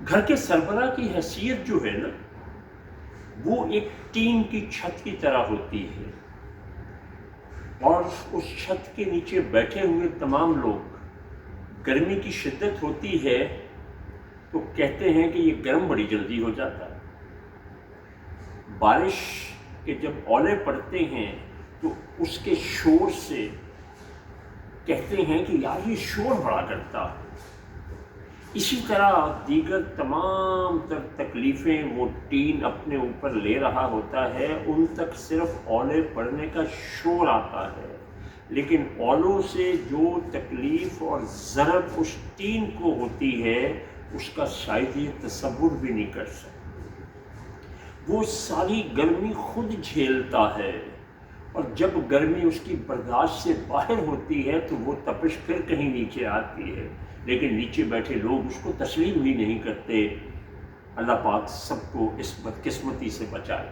گھر کے سربراہ کی حیثیت جو ہے نا وہ ایک ٹین کی چھت کی طرح ہوتی ہے، اور اس چھت کے نیچے بیٹھے ہوئے تمام لوگ، گرمی کی شدت ہوتی ہے تو کہتے ہیں کہ یہ گرم بڑی جلدی ہو جاتا ہے۔ بارش کے جب اولے پڑتے ہیں تو اس کے شور سے کہتے ہیں کہ یار یہ شور بڑا کرتا ہے۔ اسی طرح دیگر تمام تر تکلیفیں وہ ٹین اپنے اوپر لے رہا ہوتا ہے، ان تک صرف اولے پڑنے کا شور آتا ہے، لیکن اولوں سے جو تکلیف اور ضرب اس ٹین کو ہوتی ہے اس کا شاید یہ تصور بھی نہیں کر سکتے۔ وہ ساری گرمی خود جھیلتا ہے، اور جب گرمی اس کی برداشت سے باہر ہوتی ہے تو وہ تپش پھر کہیں نیچے آتی ہے، لیکن نیچے بیٹھے لوگ اس کو تسلیم بھی نہیں کرتے۔ اللہ پاک سب کو اس بدقسمتی سے بچائے۔